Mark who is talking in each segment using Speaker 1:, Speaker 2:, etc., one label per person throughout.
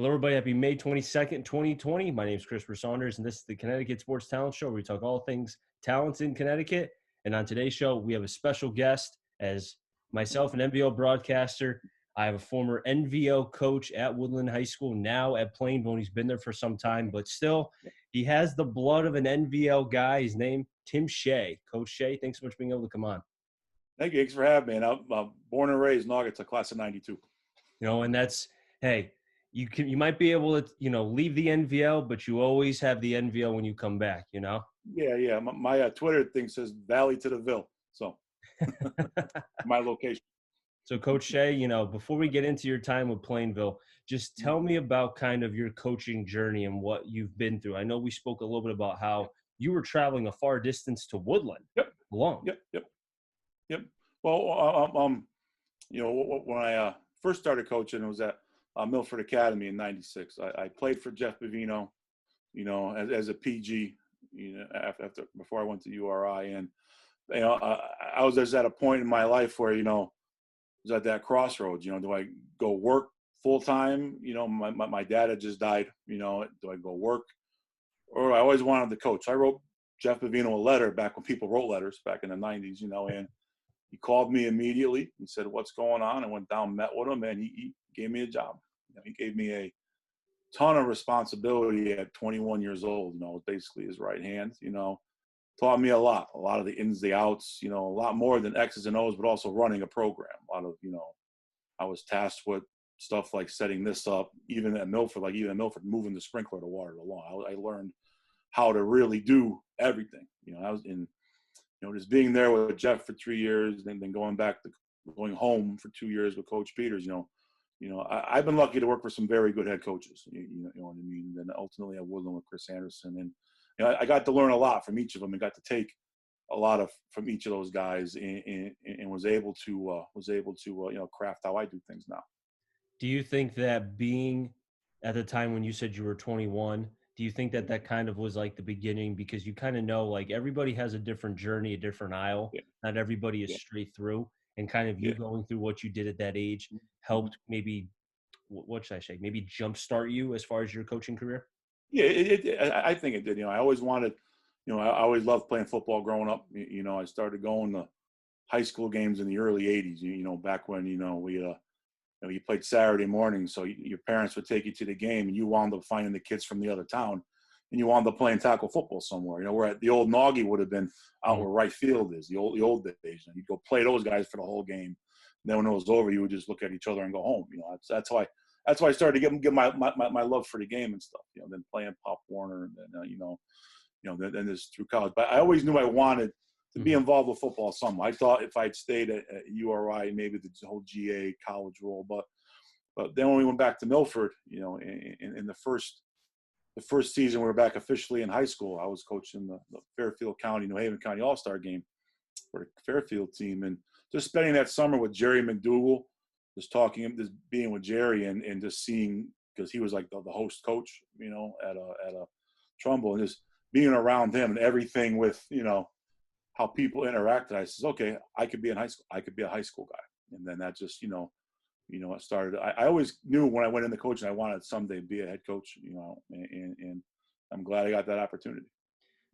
Speaker 1: Hello, everybody. Happy May 22nd, 2020. My name is Christopher Saunders, and this is the Connecticut Sports Talent Show, where we talk all things talents in Connecticut. And on today's show, we have a special guest as myself, an NVL broadcaster. I have a former NVL coach at Woodland High School, now at Plainville. He's been there for some time, but still, he has the blood of an NVL guy. His name, Tim Shea. Coach Shea, thanks so much for being able to come on.
Speaker 2: Thank you. Thanks for having me. I'm born and raised Naugy. It's a class of 92.
Speaker 1: And that's, hey, you might be able to, leave the NVL, but you always have the NVL when you come back,
Speaker 2: Yeah. My Twitter thing says Valley to the Ville. So my location.
Speaker 1: So Coach Shea, before we get into your time with Plainville, just tell me about kind of your coaching journey and what you've been through. I know we spoke a little bit about how you were traveling a far distance to Woodland.
Speaker 2: Yep.
Speaker 1: Alone.
Speaker 2: Yep. Well, when I first started coaching, it was at Milford Academy in '96. I played for Jeff Bavino, as a PG, before I went to URI, and I was just at a point in my life where was at that crossroads. Do I go work full time? My dad had just died. Do I go work, or I always wanted to coach? I wrote Jeff Bavino a letter back when people wrote letters back in the '90s. And he called me immediately and said, "What's going on?" I went down, met with him, and he gave me a job. He gave me a ton of responsibility at 21 years old. Basically his right hand. Taught me a lot of the ins, the outs. A lot more than X's and O's, but also running a program. A lot of I was tasked with stuff like setting this up, even at Milford, moving the sprinkler to water the lawn. I learned how to really do everything. I was in. Just being there with Jeff for 3 years, and then going home for 2 years with Coach Peters. I've been lucky to work for some very good head coaches. You know what I mean. And then ultimately at Woodland with Chris Anderson, and I got to learn a lot from each of them, and got to take a lot from each of those guys, and was able to craft how I do things now.
Speaker 1: Do you think that being at the time when you said you were 21? Do you think that kind of was like the beginning, because you kind of know like everybody has a different journey, a different aisle. Yeah. Not everybody is straight through, and kind of you going through what you did at that age helped maybe, what should I say, maybe jumpstart you as far as your coaching career?
Speaker 2: Yeah, I think it did. I always wanted, I always loved playing football growing up. I started going to high school games in the early 80s, back when, you played Saturday morning, so your parents would take you to the game, and you wound up finding the kids from the other town, and you wound up playing tackle football somewhere. Where the old Naugy would have been out where right field is, the old days. And you'd go play those guys for the whole game. And then when it was over, you would just look at each other and go home. That's why I started to get my love for the game and stuff. Then playing Pop Warner, and then then this through college. But I always knew I wanted to be involved with football somehow. I thought if I'd stayed at URI, maybe the whole GA college role. But then when we went back to Milford, in the first season we were back officially in high school, I was coaching the Fairfield County, New Haven County All-Star game for the Fairfield team. And just spending that summer with Jerry McDougal, just being with Jerry and just seeing, because he was like the host coach, at a Trumbull, and just being around him and everything with, how people interacted. I says, okay, I could be in high school. I could be a high school guy. And then that just, it started. I always knew when I went into coaching, I wanted someday to be a head coach, and I'm glad I got that opportunity.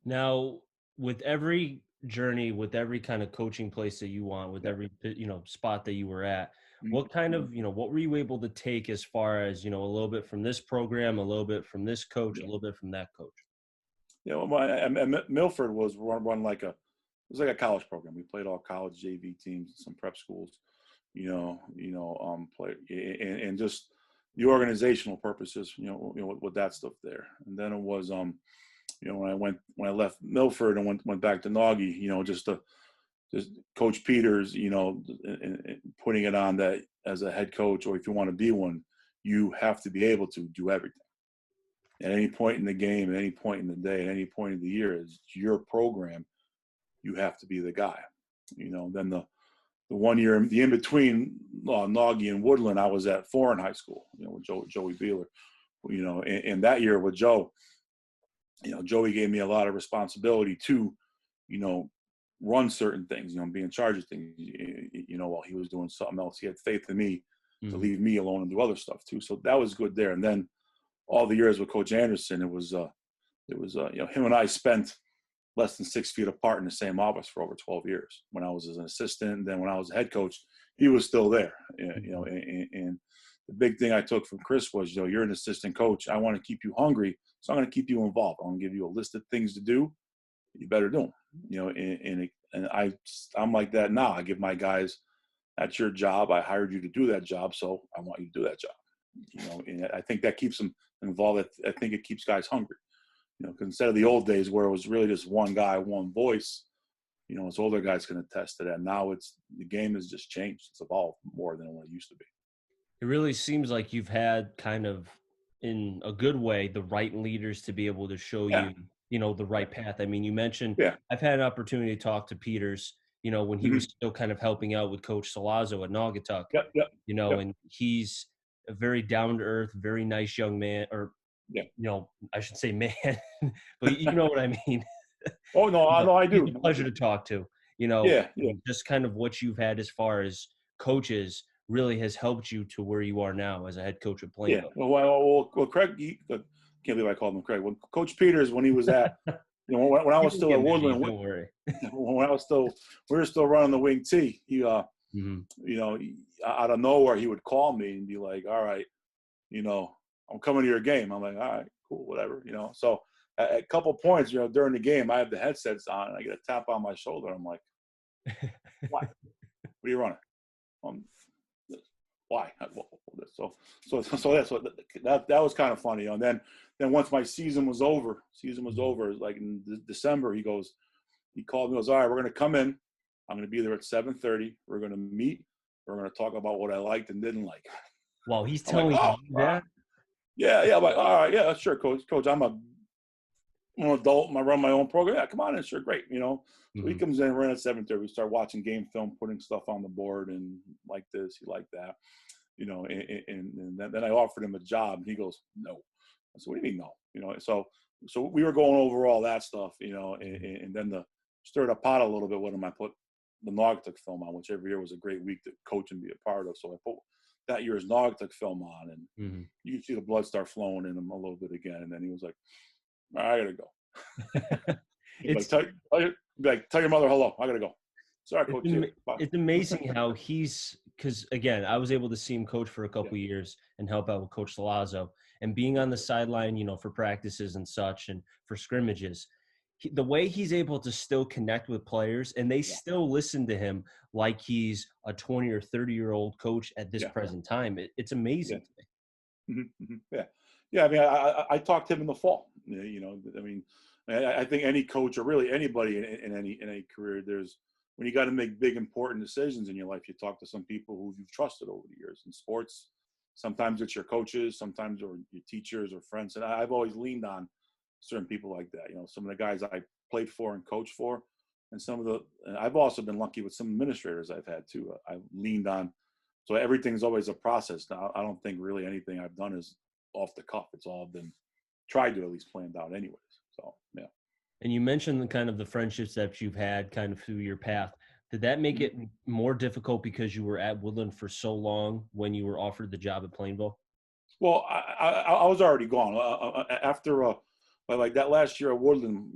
Speaker 1: Now, with every journey, with every kind of coaching place that you want, with every, spot that you were at, what kind of, what were you able to take as far as, a little bit from this program, a little bit from this coach, a little bit from that coach?
Speaker 2: Milford was run like a college program. We played all college JV teams, some prep schools, play and just the organizational purposes, with that stuff there. And then it was, when I left Milford and went back to Naugy, just Coach Peters, and putting it on that as a head coach, or if you want to be one, you have to be able to do everything. At any point in the game, at any point in the day, at any point of the year, is your program. You have to be the guy. Then the 1 year, the in between Naugy and Woodland, I was at Foreign High School, with Joey Beeler, and that year with Joe, Joey gave me a lot of responsibility to, run certain things, be in charge of things, while he was doing something else. He had faith in me to leave me alone and do other stuff too. So that was good there. And then all the years with Coach Anderson, it was him and I spent less than 6 feet apart in the same office for over 12 years. When I was as an assistant, and then when I was a head coach, he was still there. And the big thing I took from Chris was, you're an assistant coach. I want to keep you hungry, so I'm going to keep you involved. I'm going to give you a list of things to do. You better do them. And I'm like that now. I give my guys, that's your job. I hired you to do that job, so I want you to do that job. And I think that keeps them involved. I think it keeps guys hungry. Because instead of the old days where it was really just one guy, one voice, as older guys can attest to that. Now the game has just changed. It's evolved more than what it used to be.
Speaker 1: It really seems like you've had kind of, in a good way, the right leaders to be able to show
Speaker 2: Yeah.
Speaker 1: you, the right path. I mean, you mentioned,
Speaker 2: Yeah.
Speaker 1: I've had an opportunity to talk to Peters, when he
Speaker 2: Mm-hmm.
Speaker 1: was still kind of helping out with Coach Salazzo at Naugatuck,
Speaker 2: Yep.
Speaker 1: and he's a very down-to-earth, very nice young man, or, I should say man, but you know what I mean.
Speaker 2: Oh, no, I do.
Speaker 1: He's a pleasure to talk to,
Speaker 2: Yeah.
Speaker 1: just kind of what you've had as far as coaches really has helped you to where you are now as a head coach at Plainville.
Speaker 2: Yeah. Well, Craig, can't believe I called him Craig. When Coach Peters, when he was at, when I was still at Woodland,
Speaker 1: don't worry.
Speaker 2: when we were still running the wing T, he, out of nowhere, he would call me and be like, all right, I'm coming to your game. I'm like, all right, cool, whatever, So at a couple points, during the game, I have the headsets on and I get a tap on my shoulder. I'm like, why? What are you running? Why? So that's what that was kind of funny. And then once my season was over, like in December, he called me, goes, all right, we're going to come in. I'm going to be there at 7:30. We're going to meet. We're going to talk about what I liked and didn't like.
Speaker 1: Wow, he's telling you that?
Speaker 2: Yeah. I'm like, all right, yeah, sure, coach. I'm an adult. I run my own program. Yeah, come on in, sure, great. So he comes in, we're in at 7:30. We start watching game film, putting stuff on the board, and like this, he liked that. And then I offered him a job, and he goes, no. I said, what do you mean no? So we were going over all that stuff, and then stirred a pot a little bit when I put the Naugatuck film on, which every year was a great week to coach and be a part of. So I put that year's Naugatuck film on, and you could see the blood start flowing in him a little bit again. And then he was like, all right, I got to go. Tell your mother hello. I got to go. Sorry, Coach.
Speaker 1: It's amazing how because again, I was able to see him coach for a couple of years and help out with Coach Salazzo, and being on the sideline, for practices and such and for scrimmages, the way he's able to still connect with players and they still listen to him like he's a 20 or 30-year-old coach at this present time. It's amazing to
Speaker 2: me. Yeah. I mean, I talked to him in the fall. I think any coach or really anybody in any career, when you got to make big, important decisions in your life, you talk to some people who you've trusted over the years. In sports, sometimes it's your coaches, sometimes or your teachers or friends. And I've always leaned on certain people like that. Some of the guys I played for and coached for, and I've also been lucky with some administrators I've had too. I've leaned on. So everything's always a process. Now, I don't think really anything I've done is off the cuff. It's all been tried to at least planned out anyways. So, yeah.
Speaker 1: And you mentioned the friendships that you've had kind of through your path. Did that make it more difficult because you were at Woodland for so long when you were offered the job at Plainville?
Speaker 2: Well, I was already gone. After like that last year at Woodland,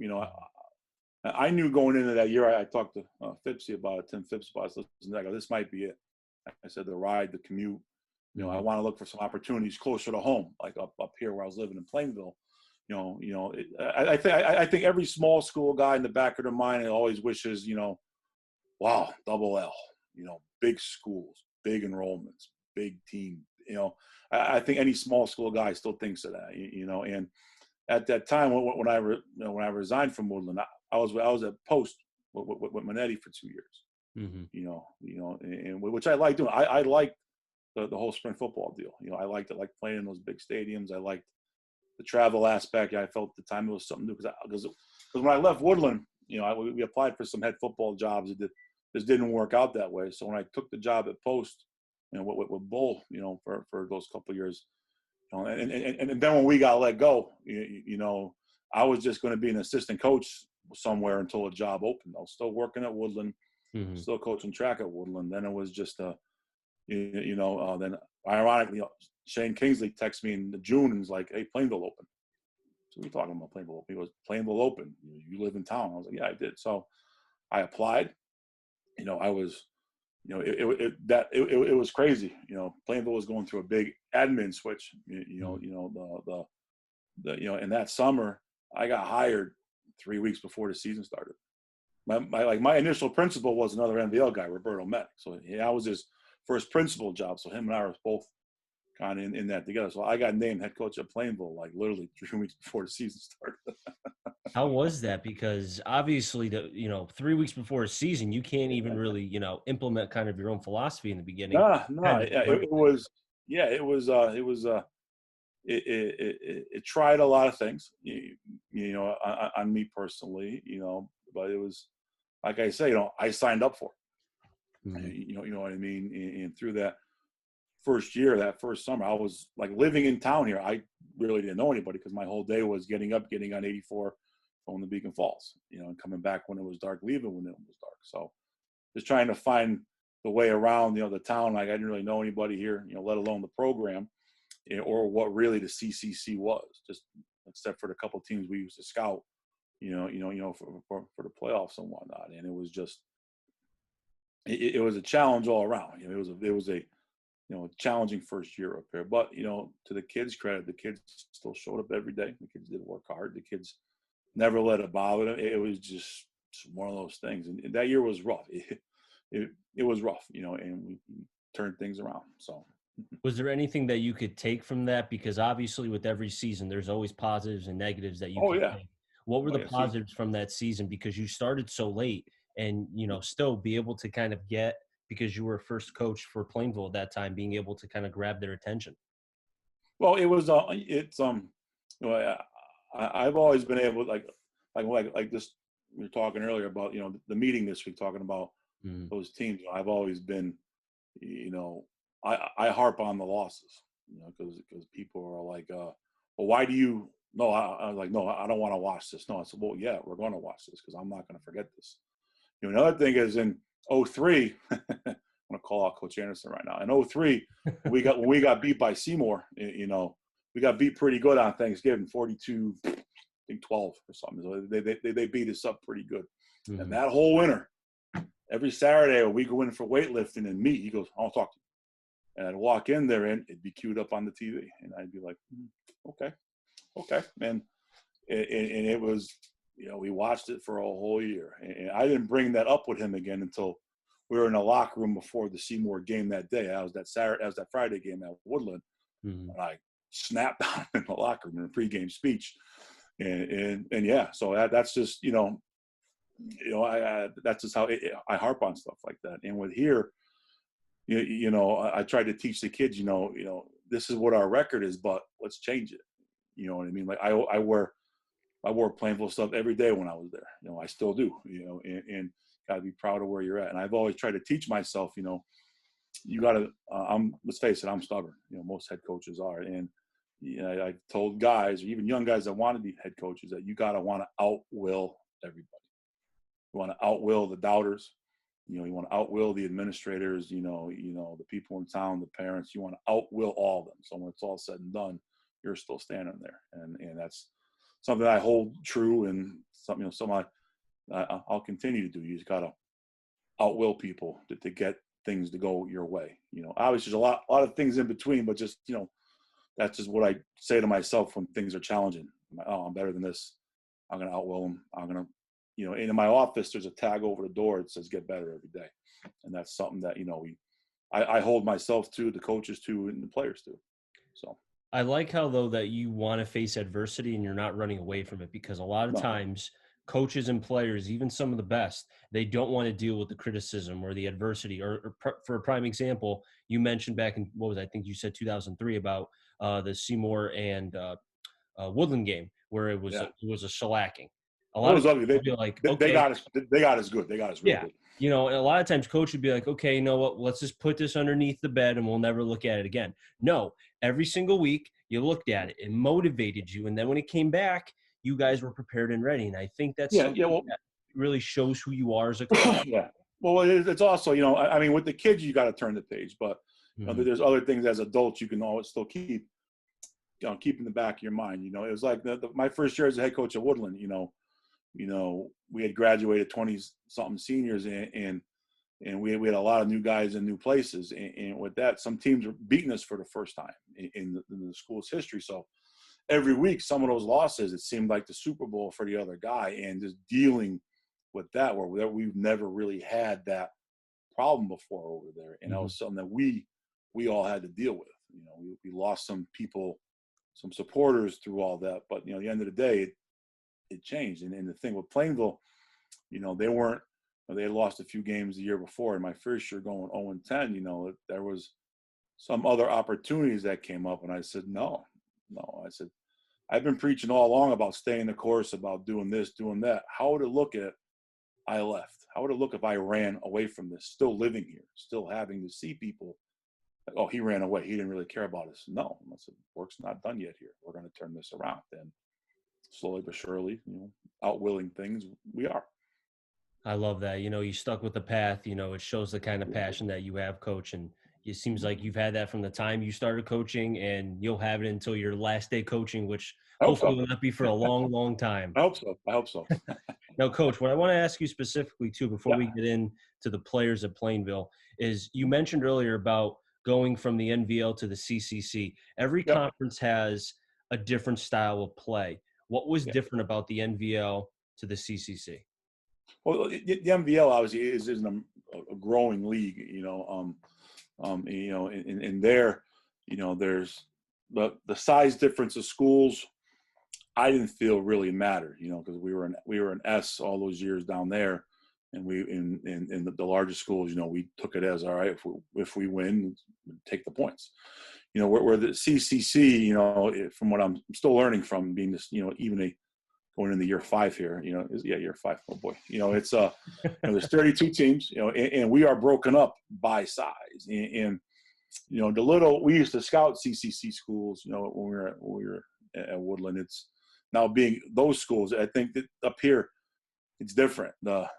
Speaker 2: I knew going into that year, I talked to Phipsy about it, Tim Phipps about it. I go, this might be it. I said, the ride, the commute, I want to look for some opportunities closer to home, like up here where I was living in Plainville. I think every small school guy in the back of their mind always wishes, wow, double L, big schools, big enrollments, big team. I think any small school guy still thinks of that. And at that time when I resigned from Woodland, I was at Post with Manetti for 2 years. And which I liked doing. I liked the whole spring football deal. I liked it, like playing in those big stadiums. I liked the travel aspect. I felt at the time it was something new because when I left Woodland, we applied for some head football jobs. It just didn't work out that way. So when I took the job at Post, with Bull, for those couple of years, and then when we got let go, I was just going to be an assistant coach somewhere until a job opened. I was still working at Woodland, still coaching track at Woodland. Then it was just then ironically, Shane Kingsley texts me in June and was like, "Hey, Plainville open." So we're talking about Plainville open. He goes, "Plainville open. You live in town." I was like, "Yeah, I did." So I applied. I was, it was crazy. Plainville was going through a big admin switch. In that summer, I got hired 3 weeks before the season started. My initial principal was another NVL guy, Roberto Met. So I was his first principal job. So him and I were both kind of in that together. So I got named head coach at Plainville like literally 3 weeks before the season started.
Speaker 1: How was that? Because obviously, 3 weeks before a season, you can't even really, implement kind of your own philosophy in the bening.
Speaker 2: No,
Speaker 1: Kind of
Speaker 2: it was, it tried a lot of things, on me personally, but it was, like I say, I signed up for it.
Speaker 1: Mm-hmm.
Speaker 2: You know what I mean? And through that that first summer, I was like living in town here. I really didn't know anybody because my whole day was getting up, getting on 84, going to Beacon Falls, and coming back when it was dark, leaving when it was dark. So just trying to find the way around, the town. Like I didn't really know anybody here, let alone the program, or what really the CCC was, just except for the couple of teams we used to scout, for the playoffs and whatnot. And it was just, it was a challenge all around. It was a challenging first year up here. But, to the kids' credit, the kids still showed up every day. The kids did work hard. The kids never let it bother them. It was just one of those things. And that year was rough. It was rough, and we turned things around. So.
Speaker 1: Was there anything that you could take from that? Because obviously with every season, there's always positives and negatives that you can take. What were the positives from that season? Because you started so late and, still be able to kind of get, because you were first coach for Plainville at that time, being able to kind of grab their attention.
Speaker 2: Well, it was, I've always been able, like this, we were talking earlier about, the meeting this week, talking about those teams. I've always been, I harp on the losses, because people are like, well, why do you? No, I was like, no, I don't want to watch this. No, I said, well, yeah, we're going to watch this because I'm not going to forget this. Another thing is in 2003, I'm going to call out Coach Anderson right now. In 2003, we got beat by Seymour. We got beat pretty good on Thanksgiving, 42, I think 12 or something. So they beat us up pretty good. Mm-hmm. And that whole winter, every Saturday we go in for weightlifting and meet. He goes, I'll talk to you. And I'd walk in there and it'd be queued up on the TV. And I'd be like, okay. And it was, we watched it for a whole year. And I didn't bring that up with him again until we were in the locker room before the Seymour game that day. I was that Friday game at Woodland. Mm-hmm. And I snapped on in the locker room in a pregame speech. And yeah, so that's just, that's just how I harp on stuff like that. And with here, I tried to teach the kids, this is what our record is, but let's change it. You know what I mean? Like I wore Plainville stuff every day when I was there. I still do, and got to be proud of where you're at. And I've always tried to teach myself, you got to, let's face it, I'm stubborn. Most head coaches are. And I told guys, or even young guys that want to be head coaches, that you got to want to outwill everybody. You want to outwill the doubters. You want to outwill the administrators, the people in town, the parents. You want to outwill all of them. So when it's all said and done, you're still standing there. And that's something I hold true, and something, I'll continue to do. You just got to outwill people to get things to go your way. Obviously there's a lot of things in between, but just, that's just what I say to myself when things are challenging. I'm better than this. I'm going to outwill them. I'm going to, in my office, there's a tag over the door that says "Get better every day," and that's something that I hold myself to, the coaches to, and the players to. So
Speaker 1: I like how though that you want to face adversity and you're not running away from it, because a lot of times coaches and players, even some of the best, they don't want to deal with the criticism or the adversity. Or for a prime example, you mentioned back in I think you said 2003 about the Seymour and Woodland game where it was a shellacking. A lot of
Speaker 2: ugly.
Speaker 1: They like, okay,
Speaker 2: they got us good. They got us really good.
Speaker 1: And a lot of times coach would be like, okay, you know what? Let's just put this underneath the bed and we'll never look at it again. No, every single week you looked at it. It motivated you. And then when it came back, you guys were prepared and ready. And I think that's that really shows who you are as a coach.
Speaker 2: Yeah. Well, it's also, with the kids, you got to turn the page. But, know, there's other things as adults you can always still keep, keep in the back of your mind. You know, it was like my first year as a head coach at Woodland. You know, we had graduated 20-something seniors, and we had a lot of new guys in new places. And with that, some teams were beating us for the first time in the school's history. So every week, some of those losses, it seemed like the Super Bowl for the other guy, and just dealing with that, where we've never really had that problem before over there. And that was something that we all had to deal with. You know, we lost some people, some supporters through all that. But, you know, at the end of the day, it changed. And the thing with Plainville, you know, they lost a few games the year before. In my first year going 0-10, you know, there was some other opportunities that came up. And I said, no. I said, I've been preaching all along about staying the course, about doing this, doing that. How would it look if I left? How would it look if I ran away from this, still living here, still having to see people like, oh, he ran away, he didn't really care about us? No. I said, work's not done yet here. We're going to turn this around. And slowly but surely, you know, outwilling things, we are.
Speaker 1: I love that. You know, you stuck with the path. You know, it shows the kind of passion that you have, Coach. And it seems like you've had that from the time you started coaching, and you'll have it until your last day coaching, which hopefully will not be for a long, long time.
Speaker 2: I hope so.
Speaker 1: Now, Coach, what I want to ask you specifically, too, before we get into the players at Plainville, is you mentioned earlier about going from the NVL to the CCC. Every conference has a different style of play. What was different about the NVL to the CCC?
Speaker 2: Well, the NVL obviously is a growing league, you know. You know, in there, you know, there's the size difference of schools. I didn't feel really mattered, you know, because we were an S all those years down there, and we in the largest schools, you know, we took it as all right. If we win, take the points. You know, where the CCC, you know, from what I'm still learning from being this, you know, even going into year 5 here, you know, year 5. Oh boy, you know, it's you know, there's 32 teams, you know, and we are broken up by size. And you know, we used to scout CCC schools, you know, when we were at Woodland. It's now being those schools. I think that up here, it's different. The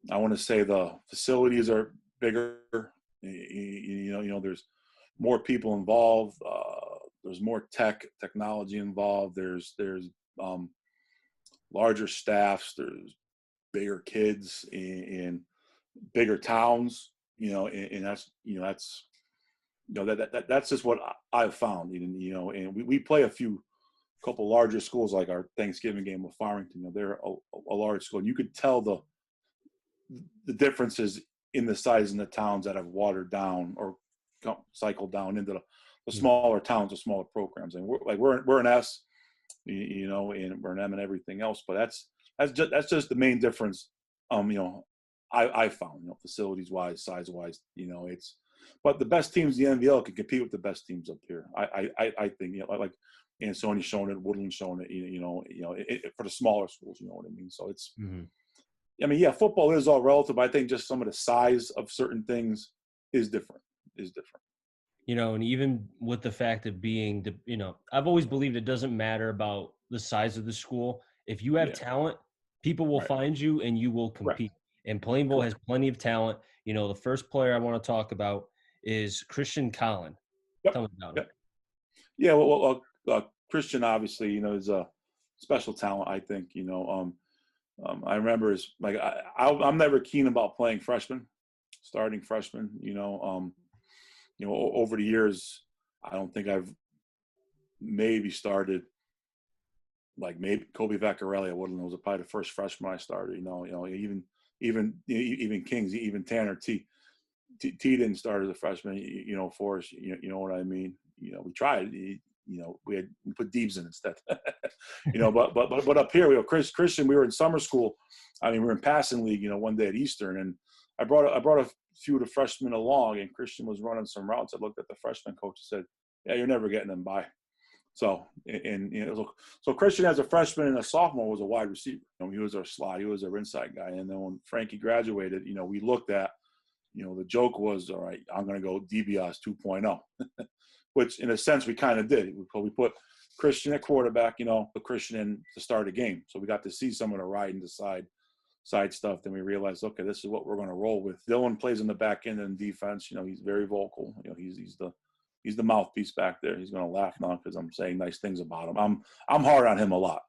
Speaker 2: I want to say the facilities are bigger. You know, there's more people involved. There's more technology involved. There's larger staffs. There's bigger kids in bigger towns. You know, and that's just what I've found. You know, and we play a couple larger schools, like our Thanksgiving game with Farmington. You know, they're a large school, and you could tell the differences in the size in the towns that have watered down or cycled down into the smaller towns, the smaller programs. And we're an S, you know, and we're an M and everything else. But that's just the main difference. You know, I found, you know, facilities wise, size wise, you know, but the best teams in the NVL can compete with the best teams up here. I think, you know, like Ansoni's showing it, Woodland showing it, you know, for the smaller schools, you know what I mean? So it's, I mean, yeah, football is all relative. I think just some of the size of certain things is different.
Speaker 1: You know, and even with the fact of being, you know, I've always believed it doesn't matter about the size of the school. If you have talent, people will find you and you will compete. And Plainville has plenty of talent. You know, the first player I want to talk about is Christian Collin. Tell me about him.
Speaker 2: Yeah, well, Christian obviously, you know, is a special talent. I think, you know, I remember I'm never keen about playing starting freshmen. You know, over the years, I don't think I've maybe started like maybe Kobe Vaccarelli. I wouldn't know, was probably the first freshman I started. You know, even Kings, even Tanner T didn't start as a freshman. You know, for us, you know what I mean. You know, we tried. You know, we put Deebs in instead. You know, but up here we have Christian. We were in summer school. I mean, we were in passing league. You know, one day at Eastern, and I brought a few of the freshmen along, and Christian was running some routes. I looked at the freshman coach and said, "Yeah, you're never getting them by." So, and you know, so Christian as a freshman and a sophomore was a wide receiver. You know, he was our slot. He was our inside guy. And then when Frankie graduated, you know, we looked at, you know, the joke was, all right, I'm going to go DBS 2.0, which in a sense we kind of did. We put Christian at quarterback, you know, put Christian in to start a game. So we got to see some of the ride and decide side stuff. Then we realized, okay, this is what we're going to roll with. Dylan plays in the back end and defense. He's very vocal. He's the mouthpiece back there. He's going to laugh now because I'm saying nice things about him. I'm hard on him a lot.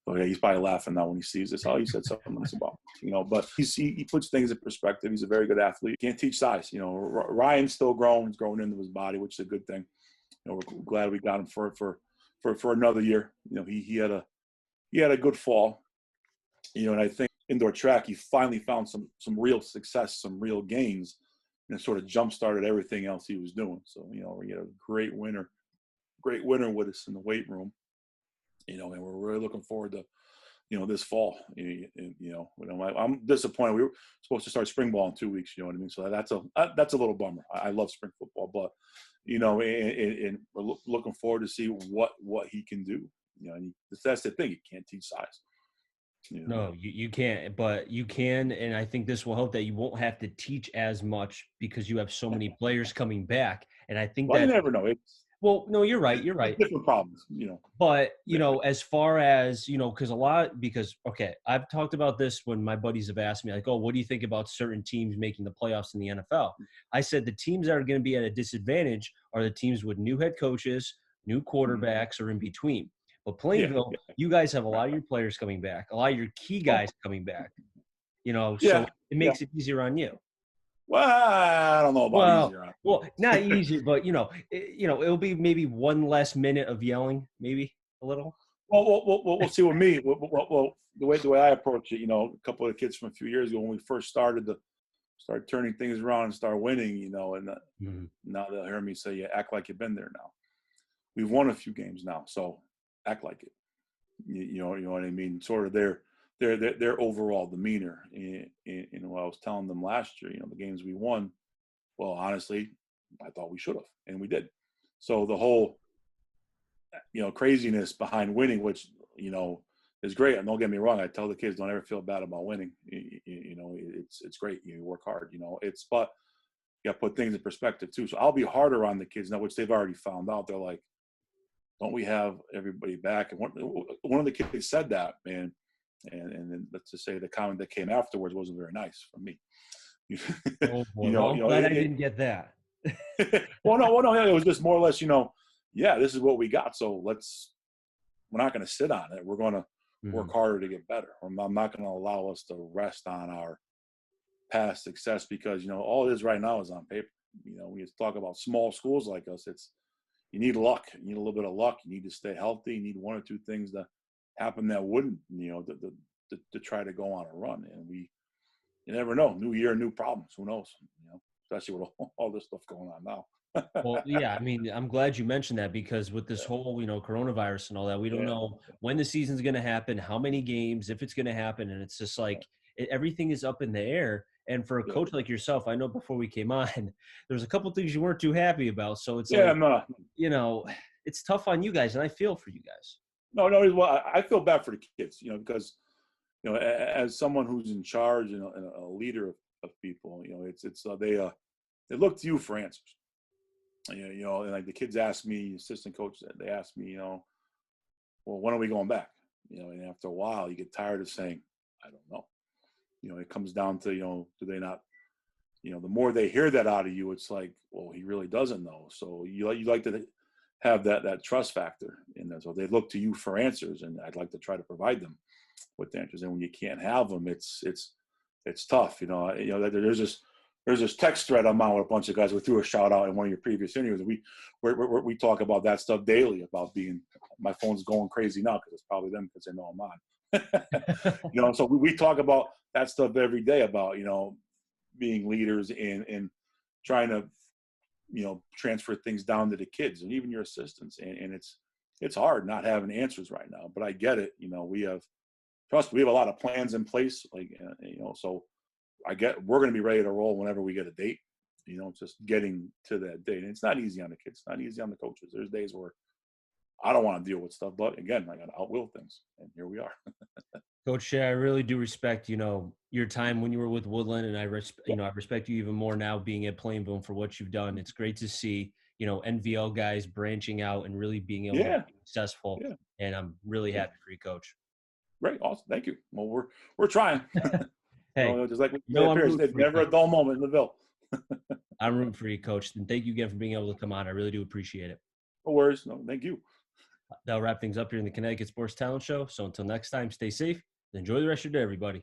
Speaker 2: But yeah, he's probably laughing now when he sees this. Oh, he said something nice about him, but he puts things in perspective. He's a very good athlete. Can't teach size. Ryan's still growing. He's growing into his body, which is a good thing. We're glad we got him for another year. He had a good fall. And I think indoor track, he finally found some real success, some real gains, and it sort of jump-started everything else he was doing. So, we had a great winter with us in the weight room, and we're really looking forward to, this fall. I'm disappointed. We were supposed to start spring ball in 2 weeks, you know what I mean? So that's a little bummer. I love spring football, but, and we're looking forward to see what he can do. And that's the thing. You can't teach size.
Speaker 1: No, you can't, but you can. And I think this will help that you won't have to teach as much because you have so many players coming back. And I think
Speaker 2: you never know.
Speaker 1: Well, no, you're right. You're right.
Speaker 2: Different problems,
Speaker 1: But, as far as, because I've talked about this when my buddies have asked me, like, oh, what do you think about certain teams making the playoffs in the NFL? I said the teams that are going to be at a disadvantage are the teams with new head coaches, new quarterbacks, or in between. But Plainville, you guys have a lot of your players coming back, a lot of your key guys coming back, so it makes it easier on you.
Speaker 2: Well, I don't know about easier on you.
Speaker 1: Well, not easier, but, it'll be maybe one less minute of yelling, maybe a little.
Speaker 2: Well, we'll see with me. Well, the way I approach it, a couple of kids from a few years ago when we first started turning things around and start winning, and now they'll hear me say, act like you've been there now. We've won a few games now, so act like it. You know what I mean? Sort of their overall demeanor. And what I was telling them last year, the games we won, well, honestly, I thought we should have, and we did. So the whole, craziness behind winning, which, is great. And don't get me wrong. I tell the kids, don't ever feel bad about winning. It's great. You work hard, but you got to put things in perspective too. So I'll be harder on the kids now, which they've already found out. They're like, don't we have everybody back? And one of the kids said that, man. And then let's just say the comment that came afterwards wasn't very nice from me.
Speaker 1: Oh, boy. I'm glad I didn't get that.
Speaker 2: Well, no, it was just more or less, this is what we got. So we're not going to sit on it. We're going to work harder to get better. I'm not going to allow us to rest on our past success because, all it is right now is on paper. We talk about small schools like us. You need luck. You need a little bit of luck. You need to stay healthy. You need one or two things to happen that wouldn't, to try to go on a run. And you never know. New year, new problems. Who knows? Especially with all this stuff going on now.
Speaker 1: Well, yeah, I mean, I'm glad you mentioned that because with this whole, coronavirus and all that, we don't know when the season's going to happen, how many games, if it's going to happen. And it's just like everything is up in the air. And for a coach like yourself, I know before we came on, there's a couple of things you weren't too happy about. So it's it's tough on you guys, and I feel for you guys.
Speaker 2: No. Well, I feel bad for the kids, because as someone who's in charge and a leader of people, they look to you for answers. And like the kids ask me, assistant coach, they ask me, well, when are we going back? And after a while, you get tired of saying, I don't know. It comes down to, do they not, the more they hear that out of you, it's like, well, he really doesn't know. So you like to have that trust factor in there. So they look to you for answers, and I'd like to try to provide them with the answers. And when you can't have them, it's tough. There's this text thread I'm on with a bunch of guys. We threw a shout out in one of your previous interviews. We talk about that stuff daily about my phone's going crazy now because it's probably them because they know I'm on. So we talk about that stuff every day about, being leaders and trying to, transfer things down to the kids and even your assistants. And it's hard not having answers right now, but I get it. We have a lot of plans in place, so we're going to be ready to roll whenever we get a date, just getting to that date. And it's not easy on the kids. It's not easy on the coaches. There's days where I don't want to deal with stuff, but again, I got to outwill things, and here we are.
Speaker 1: Coach Shea, I really do respect, your time when you were with Woodland, and I respect you even more now being at Plainville for what you've done. It's great to see, NVL guys branching out and really being able to be successful. Yeah. And I'm really happy for you, Coach.
Speaker 2: Great. Awesome. Thank you. Well, we're trying.
Speaker 1: Hey,
Speaker 2: just like
Speaker 1: I'm rooting
Speaker 2: there's
Speaker 1: for you,
Speaker 2: never a dull moment in the Ville.
Speaker 1: I'm rooting for you, Coach. And thank you again for being able to come on. I really do appreciate it.
Speaker 2: No worries. No, thank you.
Speaker 1: That'll wrap things up here in the Connecticut Sports Talent Show. So until next time, stay safe. Enjoy the rest of your day, everybody.